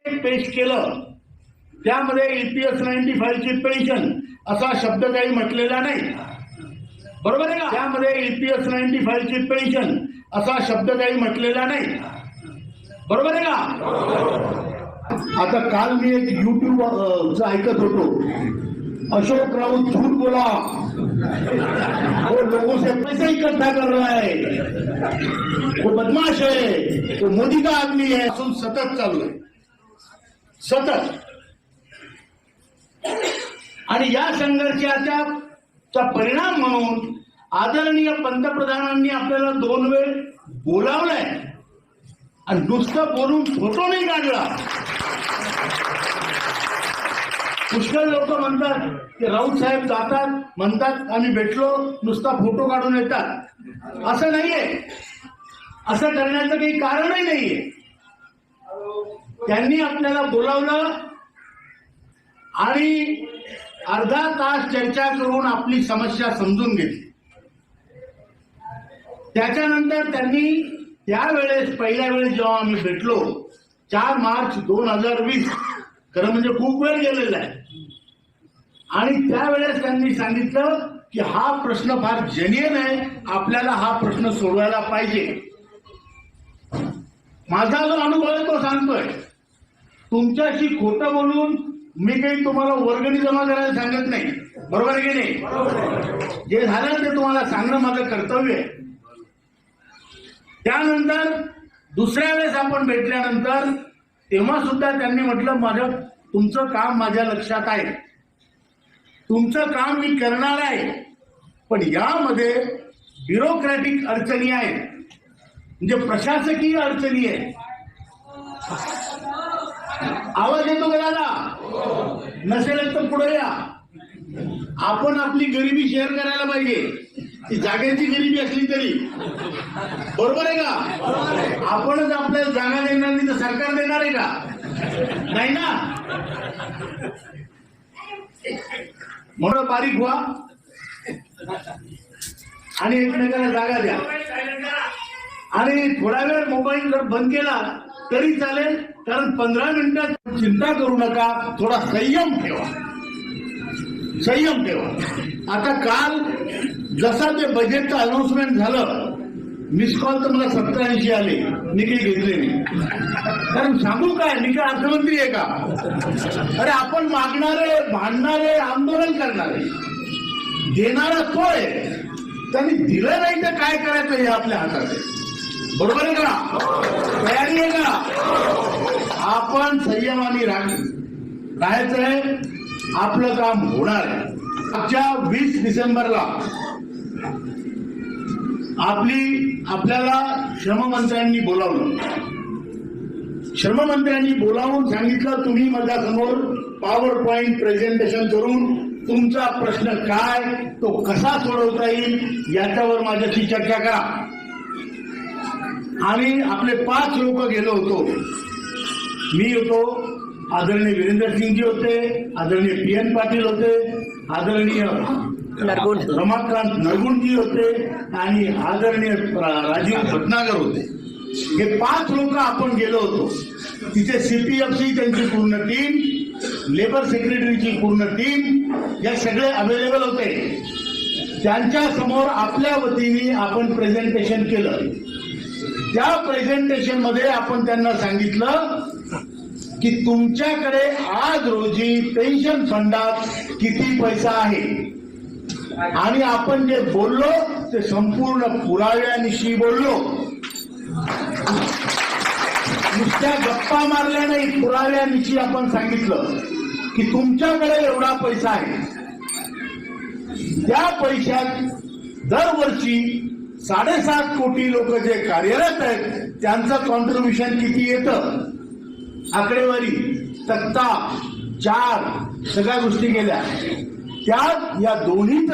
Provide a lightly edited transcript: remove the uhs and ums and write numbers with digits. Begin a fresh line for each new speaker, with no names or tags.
पेश केलं त्यामध्ये EPS 95 ची पेन्शन असा शब्द काही म्हटलेला नाही, बरोबर आहे का? त्यामध्ये EPS 95 ची पेन्शन असा शब्द काही म्हटलेला नाही, बरोबर आहे का? आता काल मी एक YouTube ऐकत होतो, अशोक राऊत झूठ बोला, वो लोगों से पैसे इकट्ठा कर रहा है, वो बदमाश है, वो मोदी का आदमी है, असून सतत चालू आहे, सतत. आणि या संघर्षाचा परिणाम म्हणून आदरणीय पंतप्रधानांनी आपल्याला 2 वेळ बोलावलंय आणि नुसतं बोलून फोटो नाही काढला. पुष्कळ लोक म्हणतात की राऊत साहेब जातात, म्हणतात आम्ही भेटलो, नुसता फोटो काढून येतात. असं नाहीये, असं करण्याचं काही कारणही नाहीये. त्यांनी आपल्याला बोलावलं आणि अर्धा तास चर्चा करून आपली समस्या समजून घेतली. त्याच्यानंतर त्यांनी त्यावेळेस पहिल्या वेळेस जेव्हा आम्ही भेटलो 4 मार्च 2020, खरं म्हणजे खूप वेळ गेलेला आहे, आणि त्यावेळेस त्यांनी सांगितलं की हा प्रश्न फार जेन्युइन आहे, आपल्याला हा प्रश्न सोडवायला पाहिजे. माझा जो अनुभव आहे तो सांगतोय. तुमच्याशी खोटं बोलून मी काही तुम्हाला वर्गणी जमा करायला सांगत नाही, बरोबर आहे की नाही? जे झालं ते तुम्हाला सांगणं माझं कर्तव्य आहे. त्यानंतर दुसऱ्या वेळेस आपण भेटल्यानंतर तेव्हा सुद्धा त्यांनी म्हटलं तुमचं काम माझ्या लक्षात आहे, तुमचं काम मी करणार आहे, पण यामध्ये ब्युरोक्रॅटिक अडचणी आहेत, म्हणजे प्रशासकीय अडचणी आहेत. आवाज येतो का दादा? नसेल तर पुढे या. आपण आपली गरिबी शेअर करायला पाहिजे, ती जागेची गरिबी असली तरी, बरोबर आहे का? आपणच आपल्याला जागा देणार नाही तर सरकार देणार आहे का? नाही ना. म्हणून बारीक व्हा आणि एकमेकाला जागा द्या. आणि थोडा वेळ मोबाईल जर बंद केला तरी चालेल, कारण 15 मिनिटात चिंता करू नका, थोडा संयम ठेवा, संयम ठेवा. आता काल जसा ते बजेटचं अनाउन्समेंट झालं, मिस कॉल तर मला 87 आले, मी काही घेतले नाही. कारण सांगू काय, मी काय अर्थमंत्री आहे का? अरे आपण मागणारे, भांडणारे, आंदोलन करणारे, देणारा तो आहे. त्यांनी दिलं नाही तर काय करायचं हे आपल्या हातात आहे, बरोबर आहे का? तयारी आहे का? आपण संयमाने राहायचंय, आपलं काम होणार आहे. मागच्या 20 डिसेंबरला आपल्याला श्रममंत्र्यांनी बोलावलं. श्रममंत्र्यांनी बोलावून सांगितलं तुम्ही माझ्यासमोर पॉवर पॉइंट प्रेझेंटेशन करून तुमचा प्रश्न काय, तो कसा सोडवता येईल याच्यावर माझ्याशी चर्चा करा. आणि आपले 5 लोक गेलो होतो. मी होतो, आदरणीय वीरेंद्र सिंगजी होते, आदरणीय PN पाटील होते, आदरणीय रमाकांत नरगुणजी होते आणि आदरणीय राजीव भटनागर होते. हे 5 लोक आपण गेलो होतो. तिथे CPFC त्यांची पूर्ण टीम, लेबर सेक्रेटरीची पूर्ण टीम, या सगळे अवेलेबल होते. त्यांच्या समोर आपल्या वतीने आपण प्रेझेंटेशन केलं. त्या प्रेझेंटेशन मध्ये आपण त्यांना सांगितलं की तुमच्याकडे आज रोजी पेन्शन फंडात किती पैसा आहे, आणि आपण जे बोललो ते संपूर्ण पुराव्यानिशी बोललो. नुसत्या गप्पा मारल्या नाही, पुराव्यानिशी आपण सांगितलं की तुमच्याकडे एवढा पैसा आहे. त्या पैशात दरवर्षी 7.5 कोटी लोक जे कार्यरत आहेत त्यांचं कॉन्ट्रीब्युशन किती येतं, आकडेवारी, तक्ता 4 सगळ्या गोष्टी केल्या. त्यात या दोन्ही